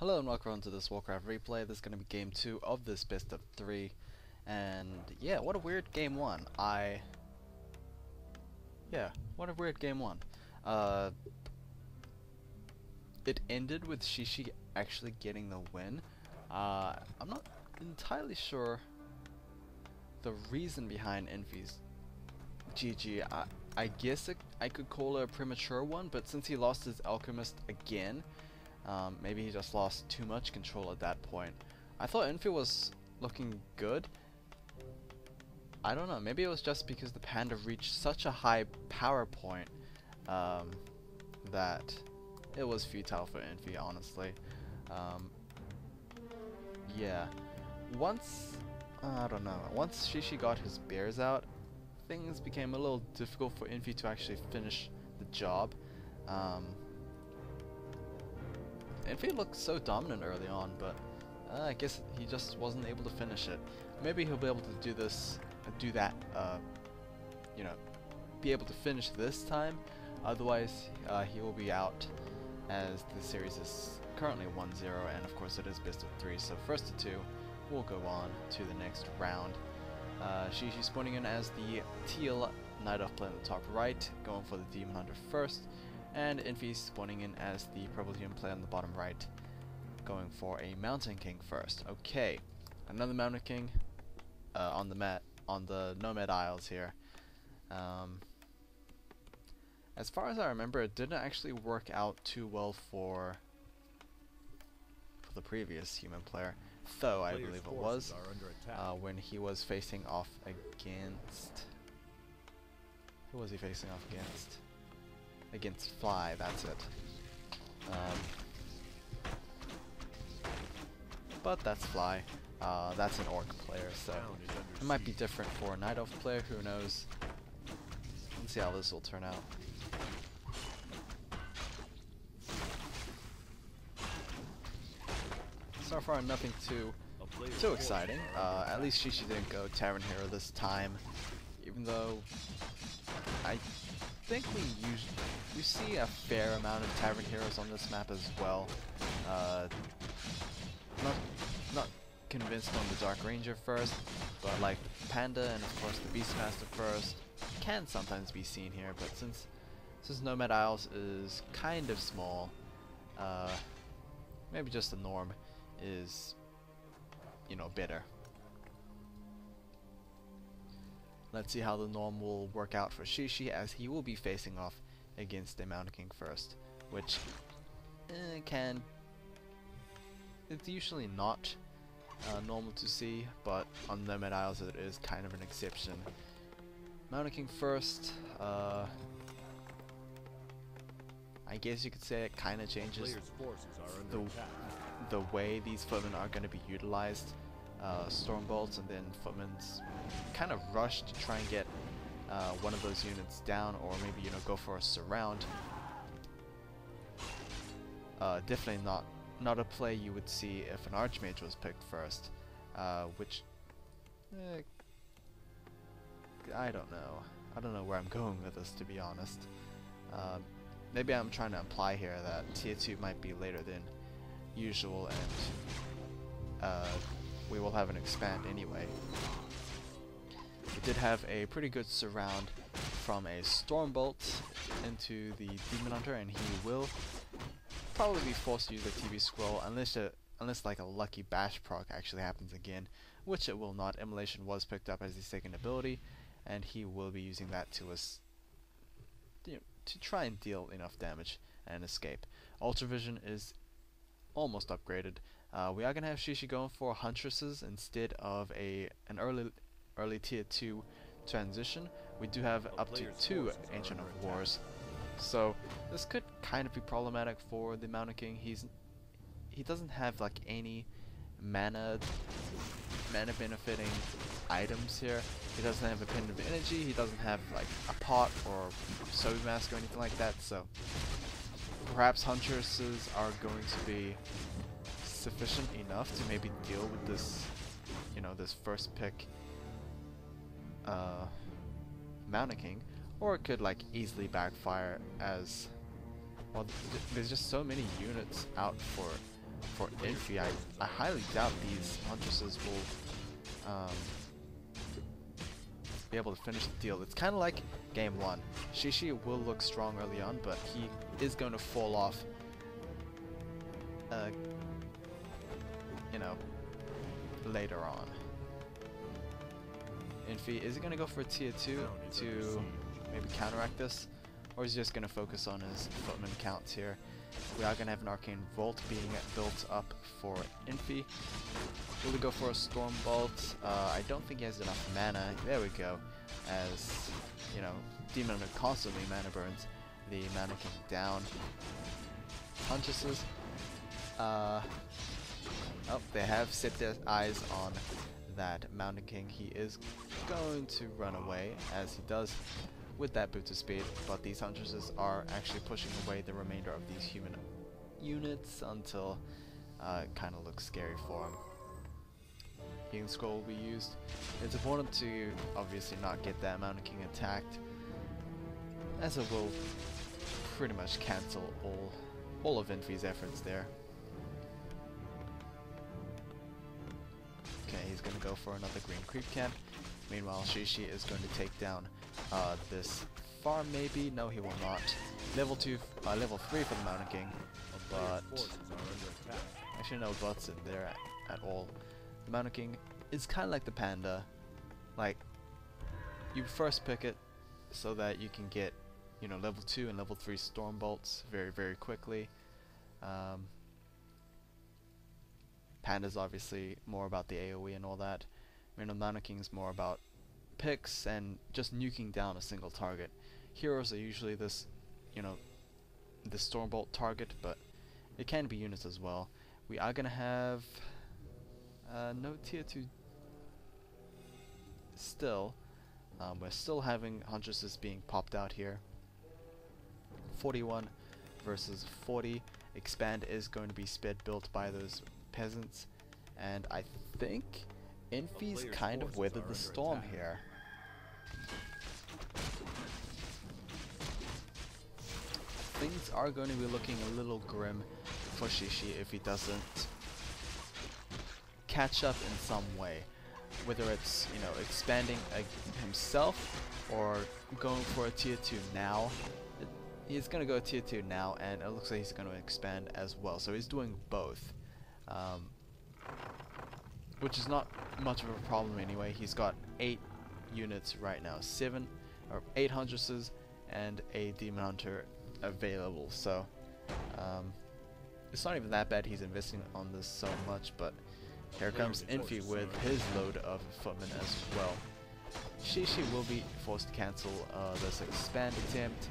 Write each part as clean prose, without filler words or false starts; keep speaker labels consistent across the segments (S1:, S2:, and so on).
S1: Hello and welcome to this Warcraft replay. This is going to be game 2 of this best of 3. And yeah, what a weird game 1. What a weird game 1. It ended with Xixi actually getting the win. I'm not entirely sure the reason behind Infi's GG. I guess I could call it a premature one, but since he lost his Alchemist again, maybe he just lost too much control at that point. I thought Infi was looking good. I don't know, maybe it was just because the Panda reached such a high power point that it was futile for Infi, honestly. Yeah, once Xixi got his bears out, things became a little difficult for Infi to actually finish the job. Infi looked so dominant early on, but I guess he just wasn't able to finish it. Maybe he'll be able to be able to finish this time. Otherwise, he will be out, as the series is currently 1-0, and of course it is best of 3. So first to 2 will go on to the next round. Xixi spawning in as the teal Night Elf player in the top right, going for the Demon Hunter first. And Infi spawning in as the Purple Human player on the bottom right, going for a Mountain King first. Okay, another Mountain King on the Nomad Isles here. As far as I remember, it didn't actually work out too well for the previous human player, though I believe it was when he was facing off against. Who was he facing off against? Against Fly, that's it. But that's Fly. That's an Orc player, so it might be different for a Night Elf player, who knows. Let's see how this will turn out. So far nothing too exciting. At least Xixi didn't go Tavern Hero this time, even though I think we see a fair amount of Tavern Heroes on this map as well. Not convinced on the Dark Ranger first, but like Panda and of course the Beastmaster first can sometimes be seen here. But since Nomad Isles is kind of small, maybe just the norm is, better. Let's see how the norm will work out for Xixi, as he will be facing off against a Mountain King first, which it's usually not normal to see, but on Nomad Isles it is kind of an exception. Mountain King first, I guess you could say it kind of changes the way these footmen are going to be utilized. Storm bolts, and then footmen's kind of rush to try and get one of those units down, or maybe go for a surround. Definitely not a play you would see if an Archmage was picked first, which I don't know where I'm going with this, to be honest. Maybe I'm trying to imply here that tier 2 might be later than usual, and we will have an expand anyway. We did have a pretty good surround from a Stormbolt into the Demon Hunter, and he will probably be forced to use the TV scroll unless like a lucky bash proc actually happens again, which it will not. Immolation was picked up as his second ability, and he will be using that to try and deal enough damage and escape. Ultravision is almost upgraded. We are going to have Xixi going for Huntresses instead of an early tier 2 transition. We do have up to 2 Ancient of Wars, so this could kind of be problematic for the Mountain King. He doesn't have like any mana benefiting items here. He doesn't have a Pendant of Energy, he doesn't have like a pot or Sobi Mask or anything like that, so perhaps Huntresses are going to be sufficient enough to maybe deal with this, this first pick Mountain King, or it could like easily backfire, as well there's just so many units out for for Infi, I highly doubt these Huntresses will be able to finish the deal. It's kind of like game 1. Xixi will look strong early on, but he is going to fall off, you know, later on. Infi, is he going to go for a tier 2 to maybe counteract this? Or is he just going to focus on his footman counts here? We are going to have an Arcane Volt being built up for Infi. Will he go for a Storm Bolt? I don't think he has enough mana. There we go. As, you know, Demon Hunter constantly mana burns the Mana King down. Huntresses. Oh, they have set their eyes on that Mountain King. He is going to run away, as he does with that boost of speed, but these Huntresses are actually pushing away the remainder of these human units until it kind of looks scary for him. Healing Scroll will be used. It's important to obviously not get that Mountain King attacked, as it will pretty much cancel all of Infi's efforts there. Okay, he's going to go for another green creep camp. Meanwhile, Xixi is going to take down this farm maybe. No, he will not. Level 3 for the Mountain King, but actually no buts in there at all. The Mountain King is kind of like the panda. Like, you first pick it so that you can get, you know, level 2 and level 3 storm bolts very, very quickly. Panda's obviously more about the AoE and all that. I mean, the Mountain King's more about picks and just nuking down a single target. Heroes are usually this, you know, the Stormbolt target, but it can be units as well. We are gonna have no tier 2 still. We're still having Huntresses being popped out here. 41 versus 40. Expand is going to be sped built by those peasants, and I think Infi's kind of weathered the storm here. Things are going to be looking a little grim for Xixi if he doesn't catch up in some way. Whether it's, you know, expanding himself or going for a tier 2 now. He's going to go tier 2 now, and it looks like he's going to expand as well. So he's doing both. Which is not much of a problem anyway. He's got 8 units right now, 8 Huntresses and a Demon Hunter available. So it's not even that bad he's investing on this so much, but here comes Infi with his load of footmen as well. Xixi will be forced to cancel this expand attempt,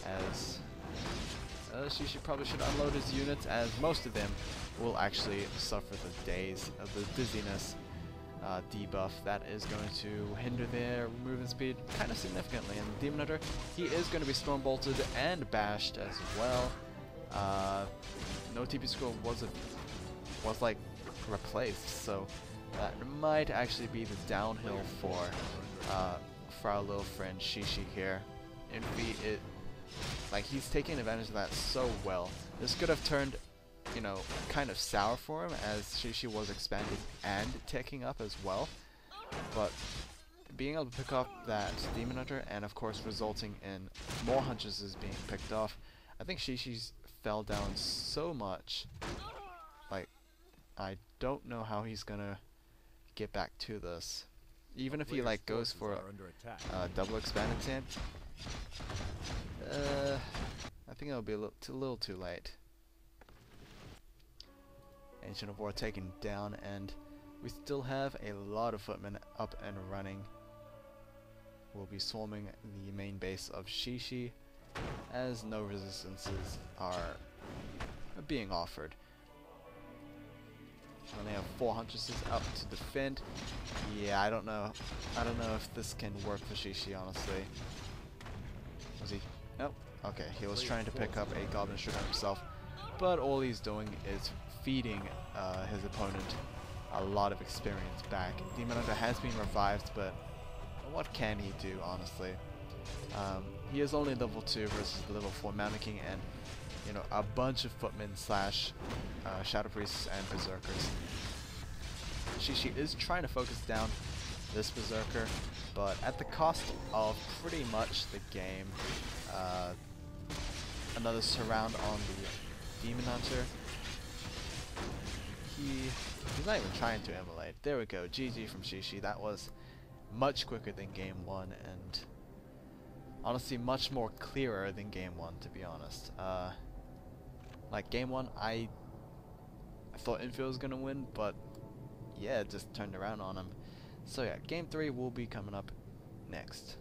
S1: as Xixi probably should unload his units, as most of them will actually suffer the days of the dizziness debuff that is going to hinder their movement speed kind of significantly. And the Demon Hunter, he is going to be storm bolted and bashed as well. No TP scroll was like replaced, so that might actually be the downhill for our little friend Xixi here. Infi, like, he's taking advantage of that so well. This could have turned, you know, kind of sour for him, as Xixi was expanding and taking up as well. But being able to pick up that Demon Hunter, and of course resulting in more Huntresses being picked off, I think Xixi's fell down so much. Like, I don't know how he's gonna get back to this. Even if he like goes for a double expand attempt, I think it'll be a little too late. Ancient of War taken down, and we still have a lot of footmen up and running. We'll be swarming the main base of Xixi, as no resistances are being offered. Only have 4 Huntresses up to defend. Yeah, I don't know if this can work for Xixi, honestly. Was he? Nope. Okay, he was trying to pick up a Goblin Sugar himself, but all he's doing is feeding his opponent a lot of experience back. Demon Hunter has been revived, but what can he do, honestly? He is only level 2 versus the level 4 Mountain King, and you know, a bunch of footmen slash shadow priests and berserkers. Xixi is trying to focus down this berserker, but at the cost of pretty much the game. Another surround on the demon hunter. He's not even trying to immolate. There we go, GG from Xixi. That was much quicker than game 1, and honestly much more clearer than game 1, to be honest. Like game 1, I thought Infi was gonna win, but yeah, it just turned around on him. So yeah, game 3 will be coming up next.